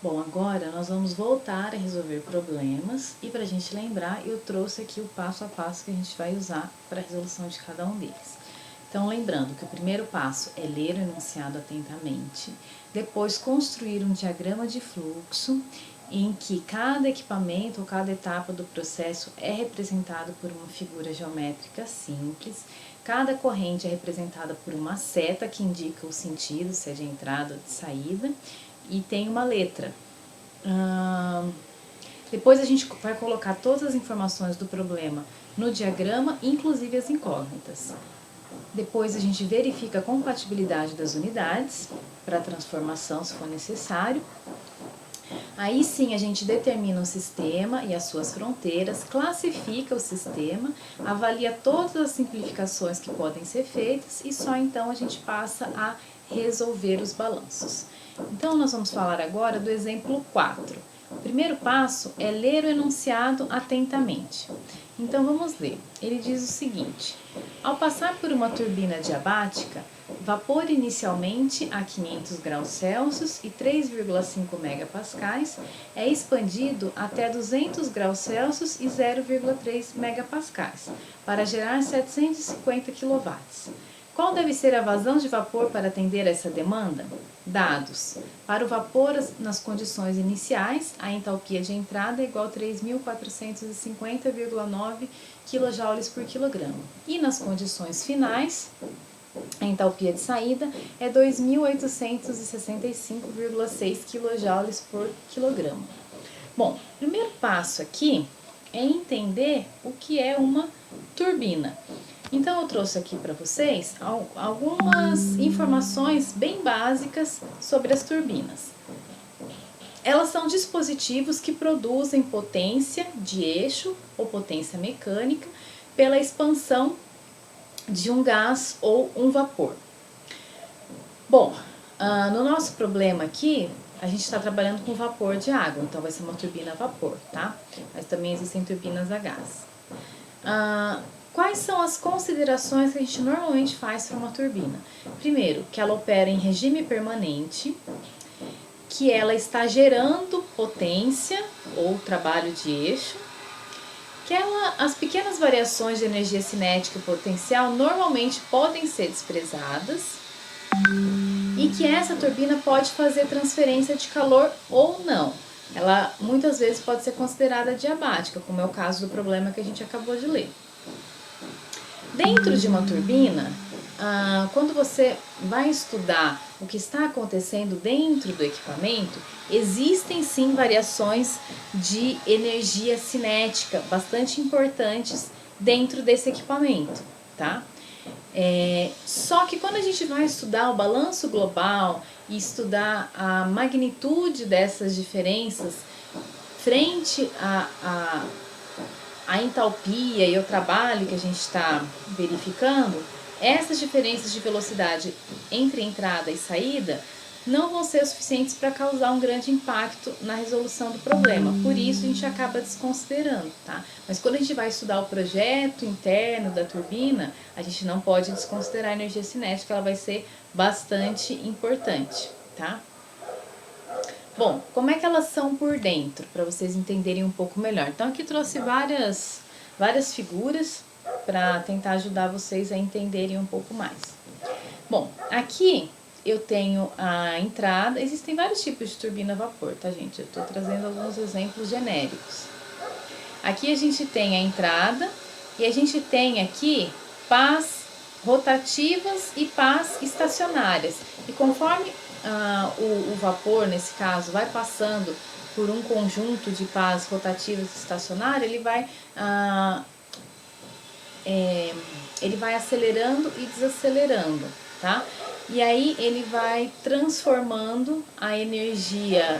Bom, agora nós vamos voltar a resolver problemas e para a gente lembrar, eu trouxe aqui o passo a passo que a gente vai usar para a resolução de cada um deles. Então, lembrando que o primeiro passo é ler o enunciado atentamente, depois construir um diagrama de fluxo em que cada equipamento ou cada etapa do processo é representado por uma figura geométrica simples, cada corrente é representada por uma seta que indica o sentido, se é de entrada ou de saída, e tem uma letra. Depois a gente vai colocar todas as informações do problema no diagrama, inclusive as incógnitas. Depois a gente verifica a compatibilidade das unidades para transformação, se for necessário. Aí sim a gente determina o sistema e as suas fronteiras, classifica o sistema, avalia todas as simplificações que podem ser feitas e só então a gente passa a resolver os balanços. Então nós vamos falar agora do exemplo 4. O primeiro passo é ler o enunciado atentamente. Então vamos ler. Ele diz o seguinte: ao passar por uma turbina diabática, vapor inicialmente a 500 graus Celsius e 3,5 megapascais é expandido até 200 graus Celsius e 0,3 megapascais para gerar 750 kW. Qual deve ser a vazão de vapor para atender essa demanda? Dados. Para o vapor nas condições iniciais, a entalpia de entrada é igual a 3.450,9 kJ por kg. E nas condições finais, a entalpia de saída é 2.865,6 kJ por kg. Bom, o primeiro passo aqui é entender o que é uma turbina. Então eu trouxe aqui para vocês algumas informações bem básicas sobre as turbinas. Elas são dispositivos que produzem potência de eixo ou potência mecânica pela expansão de um gás ou um vapor. Bom, no nosso problema aqui, a gente está trabalhando com vapor de água, então vai ser uma turbina a vapor, tá? Mas também existem turbinas a gás. Quais são as considerações que a gente normalmente faz para uma turbina? Primeiro, que ela opera em regime permanente, que ela está gerando potência ou trabalho de eixo, que as pequenas variações de energia cinética e potencial normalmente podem ser desprezadas e que essa turbina pode fazer transferência de calor ou não. Ela muitas vezes pode ser considerada diabática, como é o caso do problema que a gente acabou de ler. Dentro de uma turbina, quando você vai estudar o que está acontecendo dentro do equipamento, existem sim variações de energia cinética bastante importantes dentro desse equipamento, tá? Só que quando a gente vai estudar o balanço global e estudar a magnitude dessas diferenças frente a entalpia e o trabalho que a gente está verificando, essas diferenças de velocidade entre entrada e saída não vão ser suficientes para causar um grande impacto na resolução do problema. Por isso a gente acaba desconsiderando, tá? Mas quando a gente vai estudar o projeto interno da turbina, a gente não pode desconsiderar a energia cinética, ela vai ser bastante importante, tá? Bom, como é que elas são por dentro, para vocês entenderem um pouco melhor. Então aqui trouxe várias figuras para tentar ajudar vocês a entenderem um pouco mais. Bom, aqui eu tenho a entrada, existem vários tipos de turbina a vapor, tá gente? Eu estou trazendo alguns exemplos genéricos. Aqui a gente tem a entrada e a gente tem aqui pás rotativas e pás estacionárias. E conforme o vapor, nesse caso, vai passando por um conjunto de pás rotativas e estacionárias, ele vai acelerando e desacelerando, tá? E aí ele vai transformando a energia,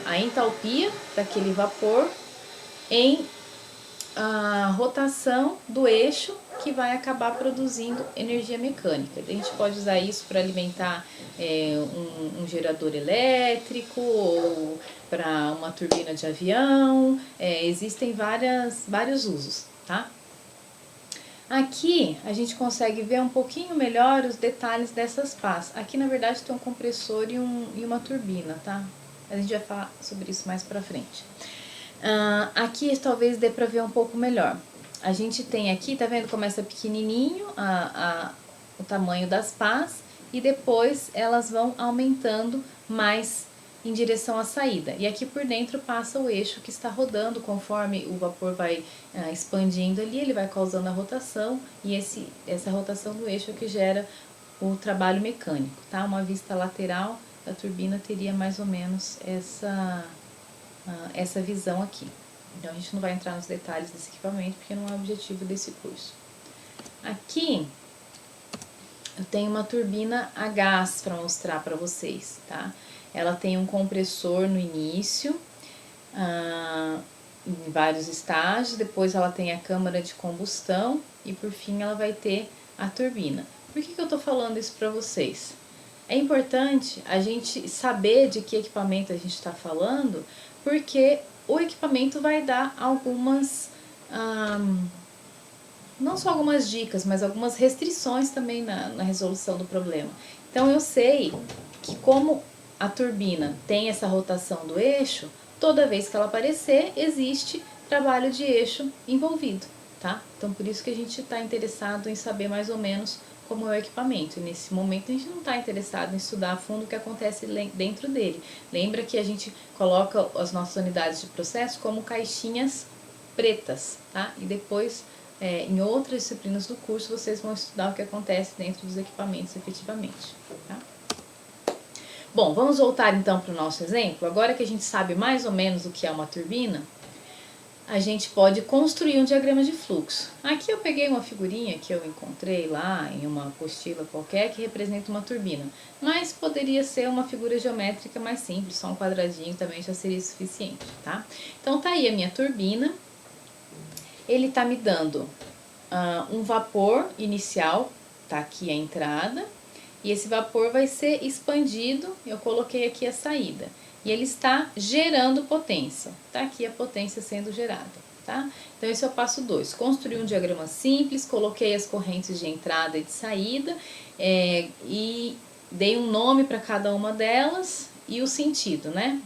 a entalpia daquele vapor em rotação do eixo, que vai acabar produzindo energia mecânica. A gente pode usar isso para alimentar um gerador elétrico ou para uma turbina de avião. Existem vários usos, tá? Aqui a gente consegue ver um pouquinho melhor os detalhes dessas pás. Aqui na verdade tem um compressor e uma turbina, tá? Mas a gente vai falar sobre isso mais pra frente. Aqui talvez dê pra ver um pouco melhor. A gente tem aqui, tá vendo, começa pequenininho o tamanho das pás e depois elas vão aumentando mais em direção à saída. E aqui por dentro passa o eixo que está rodando, conforme o vapor vai expandindo ali, ele vai causando a rotação e essa rotação do eixo é que gera o trabalho mecânico, tá? Uma vista lateral da turbina teria mais ou menos essa visão aqui. Então a gente não vai entrar nos detalhes desse equipamento porque não é o objetivo desse curso. Aqui eu tenho uma turbina a gás para mostrar para vocês, tá? Ela tem um compressor no início, em vários estágios, depois ela tem a câmara de combustão e por fim ela vai ter a turbina. Por que eu tô falando isso para vocês? É importante a gente saber de que equipamento a gente está falando, porque o equipamento vai dar algumas, não só algumas dicas, mas algumas restrições também na resolução do problema. Então eu sei que como a turbina tem essa rotação do eixo, toda vez que ela aparecer, existe trabalho de eixo envolvido, tá? Então por isso que a gente está interessado em saber mais ou menos como é o equipamento. E nesse momento a gente não está interessado em estudar a fundo o que acontece dentro dele. Lembra que a gente coloca as nossas unidades de processo como caixinhas pretas, tá? E depois, em outras disciplinas do curso, vocês vão estudar o que acontece dentro dos equipamentos efetivamente, tá? Bom, vamos voltar então para o nosso exemplo. Agora que a gente sabe mais ou menos o que é uma turbina, a gente pode construir um diagrama de fluxo. Aqui eu peguei uma figurinha que eu encontrei lá em uma apostila qualquer que representa uma turbina, mas poderia ser uma figura geométrica mais simples, só um quadradinho também já seria suficiente, tá? Então tá aí a minha turbina, ele tá me dando um vapor inicial, tá aqui a entrada, e esse vapor vai ser expandido, eu coloquei aqui a saída. E ele está gerando potência. Tá aqui a potência sendo gerada, tá? Então esse é o passo 2. Construir um diagrama simples, coloquei as correntes de entrada e de saída e dei um nome para cada uma delas e o sentido, né?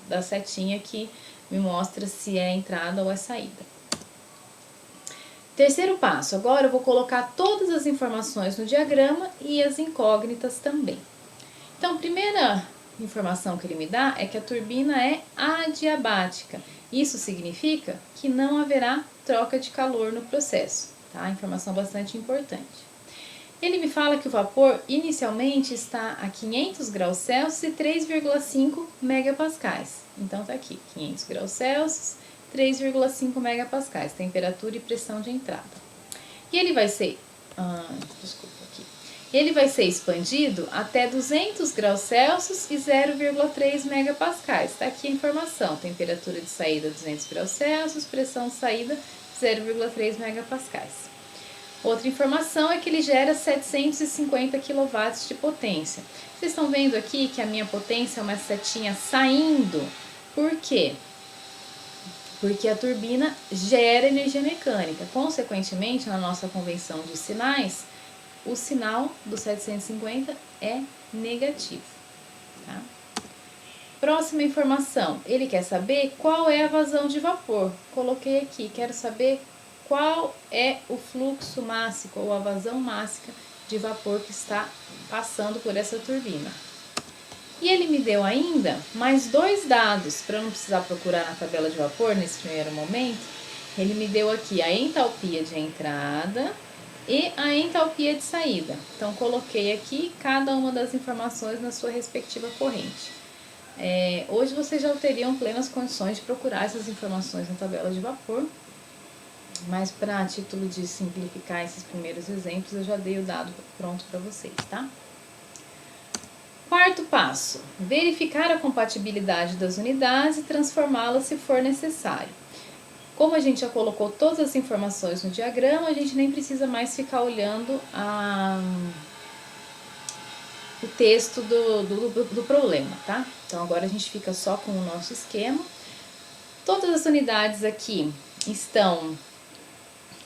Da setinha que me mostra se é entrada ou é saída. Terceiro passo, agora eu vou colocar todas as informações no diagrama e as incógnitas também. Então, primeira informação que ele me dá é que a turbina é adiabática. Isso significa que não haverá troca de calor no processo, tá? Informação bastante importante. Ele me fala que o vapor inicialmente está a 500 graus Celsius e 3,5 megapascais. Então tá aqui, 500 graus Celsius, 3,5 megapascais, temperatura e pressão de entrada. E ele vai ser, ele vai ser expandido até 200 graus Celsius e 0,3 megapascais. Está aqui a informação, temperatura de saída 200 graus Celsius, pressão de saída 0,3 megapascais. Outra informação é que ele gera 750 kW de potência. Vocês estão vendo aqui que a minha potência é uma setinha saindo. Por quê? Porque a turbina gera energia mecânica. Consequentemente, na nossa convenção de sinais, o sinal do 750 é negativo, tá? Próxima informação, ele quer saber qual é a vazão de vapor. Coloquei aqui, quero saber qual é o fluxo máximo ou a vazão máxima de vapor que está passando por essa turbina. E ele me deu ainda mais dois dados, para eu não precisar procurar na tabela de vapor nesse primeiro momento. Ele me deu aqui a entalpia de entrada e a entalpia de saída. Então, coloquei aqui cada uma das informações na sua respectiva corrente. Hoje vocês já teriam plenas condições de procurar essas informações na tabela de vapor, mas para título de simplificar esses primeiros exemplos, eu já dei o dado pronto para vocês, tá? Quarto passo, verificar a compatibilidade das unidades e transformá-las se for necessário. Como a gente já colocou todas as informações no diagrama, a gente nem precisa mais ficar olhando o texto do problema, tá? Então agora a gente fica só com o nosso esquema. Todas as unidades aqui estão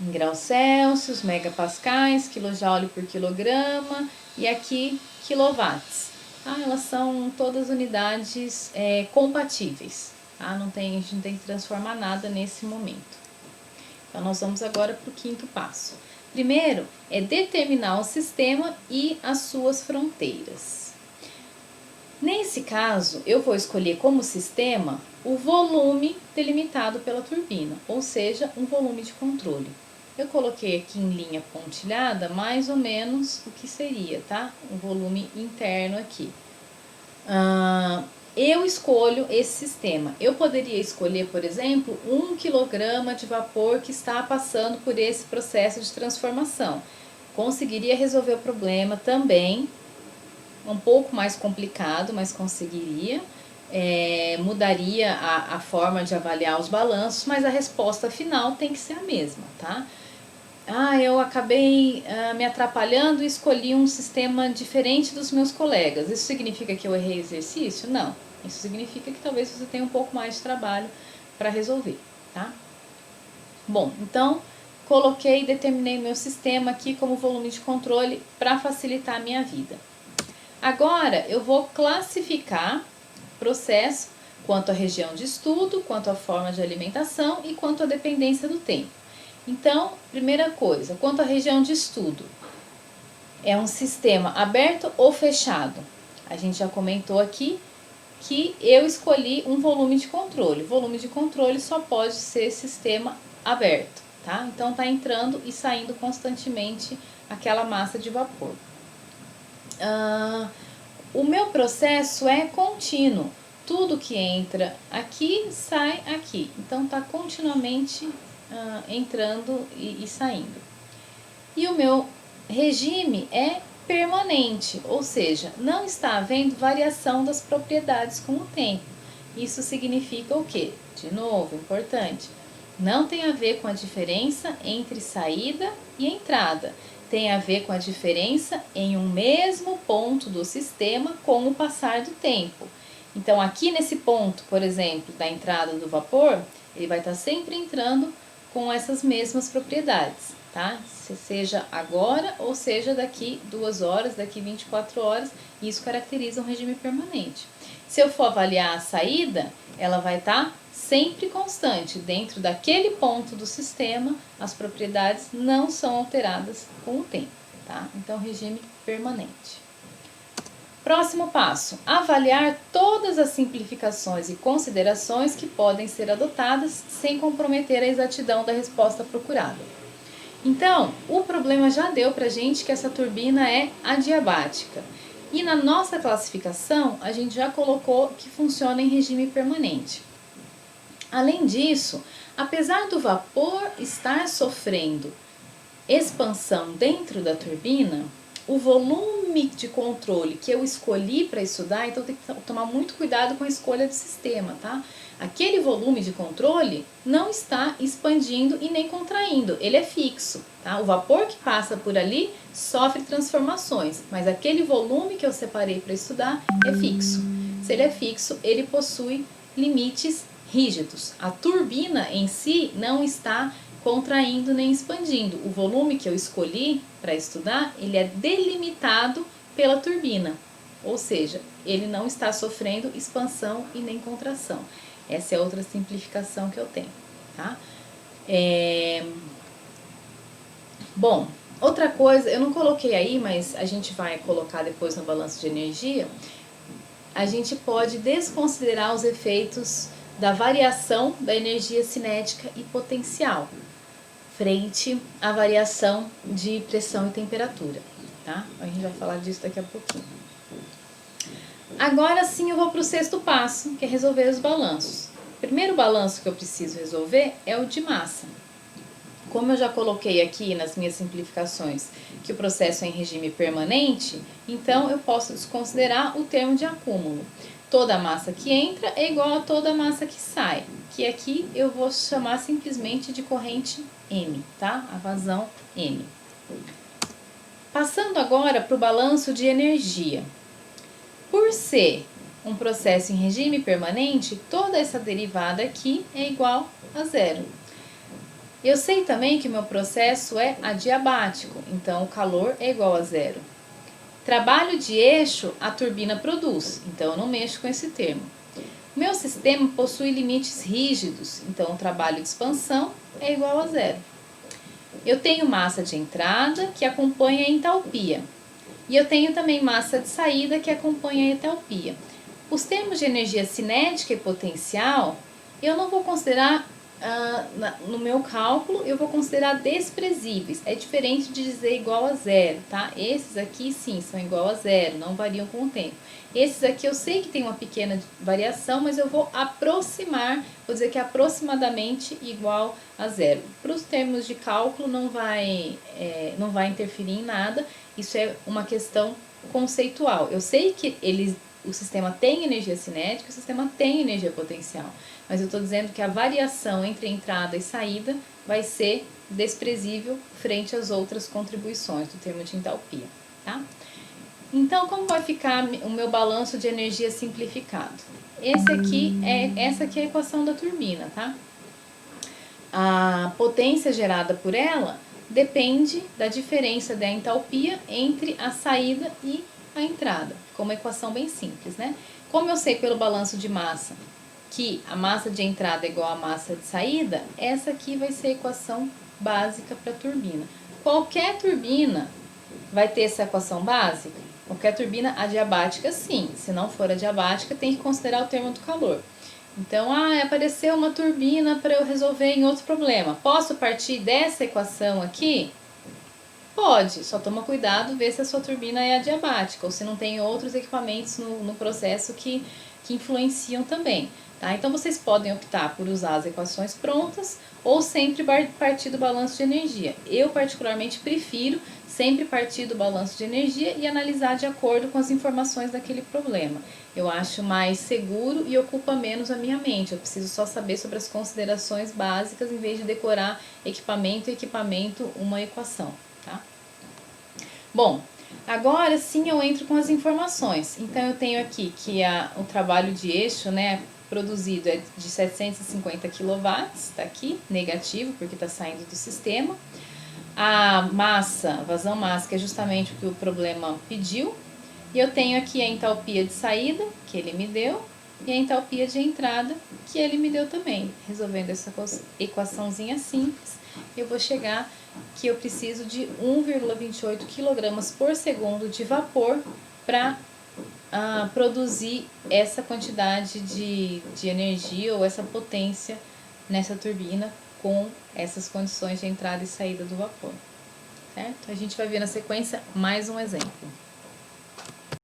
em graus Celsius, megapascais, quilojoule por quilograma e aqui quilowatts. tá? Elas são todas unidades compatíveis, tá? A gente não tem que transformar nada nesse momento. Então, nós vamos agora para o quinto passo. Primeiro, é determinar o sistema e as suas fronteiras. Nesse caso, eu vou escolher como sistema o volume delimitado pela turbina, ou seja, um volume de controle. Eu coloquei aqui em linha pontilhada mais ou menos o que seria, tá? O volume interno aqui. Eu escolho esse sistema. Eu poderia escolher, por exemplo, 1 kg de vapor que está passando por esse processo de transformação. Conseguiria resolver o problema também, um pouco mais complicado, mas conseguiria. Mudaria a forma de avaliar os balanços, mas a resposta final tem que ser a mesma, tá? Eu acabei me atrapalhando e escolhi um sistema diferente dos meus colegas. Isso significa que eu errei o exercício? Não. Isso significa que talvez você tenha um pouco mais de trabalho para resolver, tá? Bom, então, coloquei e determinei meu sistema aqui como volume de controle para facilitar a minha vida. Agora, eu vou classificar o processo quanto à região de estudo, quanto à forma de alimentação e quanto à dependência do tempo. Então, primeira coisa, quanto à região de estudo, é um sistema aberto ou fechado? A gente já comentou aqui que eu escolhi um volume de controle. Volume de controle só pode ser sistema aberto, tá? Então, tá entrando e saindo constantemente aquela massa de vapor. O meu processo é contínuo. Tudo que entra aqui, sai aqui. Então, tá continuamente entrando e saindo. E o meu regime é permanente, ou seja, não está havendo variação das propriedades com o tempo. Isso significa o quê? De novo, importante, não tem a ver com a diferença entre saída e entrada, tem a ver com a diferença em um mesmo ponto do sistema com o passar do tempo. Então, aqui nesse ponto, por exemplo, da entrada do vapor, ele vai estar sempre entrando com essas mesmas propriedades, tá? Seja agora ou seja daqui 2 horas, daqui 24 horas, isso caracteriza um regime permanente. Se eu for avaliar a saída, ela vai estar sempre constante. Dentro daquele ponto do sistema, as propriedades não são alteradas com o tempo, tá? Então, regime permanente. Próximo passo, avaliar todas as simplificações e considerações que podem ser adotadas sem comprometer a exatidão da resposta procurada. Então, o problema já deu pra gente que essa turbina é adiabática. E na nossa classificação, a gente já colocou que funciona em regime permanente. Além disso, apesar do vapor estar sofrendo expansão dentro da turbina, o volume de controle que eu escolhi para estudar, então tem que tomar muito cuidado com a escolha de sistema, tá? Aquele volume de controle não está expandindo e nem contraindo, ele é fixo, tá? O vapor que passa por ali sofre transformações, mas aquele volume que eu separei para estudar é fixo. Se ele é fixo, ele possui limites rígidos. A turbina em si não está contraindo nem expandindo. O volume que eu escolhi para estudar, ele é delimitado pela turbina, ou seja, ele não está sofrendo expansão e nem contração. Essa é outra simplificação que eu tenho, tá? Bom, outra coisa, eu não coloquei aí, mas a gente vai colocar depois no balanço de energia, a gente pode desconsiderar os efeitos da variação da energia cinética e potencial frente à variação de pressão e temperatura, tá? A gente vai falar disso daqui a pouquinho. Agora sim eu vou para o sexto passo, que é resolver os balanços. O primeiro balanço que eu preciso resolver é o de massa. Como eu já coloquei aqui nas minhas simplificações que o processo é em regime permanente, então eu posso desconsiderar o termo de acúmulo. Toda a massa que entra é igual a toda a massa que sai, que aqui eu vou chamar simplesmente de corrente M, tá? A vazão M. Passando agora para o balanço de energia. Por ser um processo em regime permanente, toda essa derivada aqui é igual a zero. Eu sei também que o meu processo é adiabático, então o calor é igual a zero. Trabalho de eixo, a turbina produz, então eu não mexo com esse termo. O meu sistema possui limites rígidos, então o trabalho de expansão é igual a zero. Eu tenho massa de entrada, que acompanha a entalpia. E eu tenho também massa de saída, que acompanha a entalpia. Os termos de energia cinética e potencial, eu não vou considerar no meu cálculo, eu vou considerar desprezíveis. É diferente de dizer igual a zero, tá? Esses aqui, sim, são igual a zero, não variam com o tempo. Esses aqui eu sei que tem uma pequena variação, mas eu vou aproximar, vou dizer que é aproximadamente igual a zero. Para os termos de cálculo não vai interferir em nada, isso é uma questão conceitual. Eu sei que o sistema tem energia cinética, o sistema tem energia potencial, mas eu estou dizendo que a variação entre entrada e saída vai ser desprezível frente às outras contribuições do termo de entalpia, tá? Então, como vai ficar o meu balanço de energia simplificado? Essa aqui é a equação da turbina, tá? A potência gerada por ela depende da diferença da entalpia entre a saída e a entrada. Ficou uma equação bem simples, né? Como eu sei pelo balanço de massa que a massa de entrada é igual à massa de saída, essa aqui vai ser a equação básica para a turbina. Qualquer turbina vai ter essa equação básica? Qualquer turbina adiabática, sim. Se não for adiabática, tem que considerar o termo do calor. Então, apareceu uma turbina para eu resolver em outro problema. Posso partir dessa equação aqui? Pode, só toma cuidado, ver se a sua turbina é adiabática ou se não tem outros equipamentos no processo que influenciam também. Tá? Então, vocês podem optar por usar as equações prontas ou sempre partir do balanço de energia. Eu, particularmente, prefiro sempre partir do balanço de energia e analisar de acordo com as informações daquele problema. Eu acho mais seguro e ocupa menos a minha mente. Eu preciso só saber sobre as considerações básicas em vez de decorar equipamento, uma equação. Tá? Bom, agora sim eu entro com as informações. Então eu tenho aqui que o trabalho de eixo, né, produzido é de 750 kW, tá aqui, negativo, porque está saindo do sistema. A massa, vazão massa, que é justamente o que o problema pediu. E eu tenho aqui a entalpia de saída, que ele me deu, e a entalpia de entrada, que ele me deu também. Resolvendo essa equaçãozinha simples, eu vou chegar que eu preciso de 1,28 kg por segundo de vapor para produzir essa quantidade de energia ou essa potência nessa turbina com essas condições de entrada e saída do vapor, certo? A gente vai ver na sequência mais um exemplo.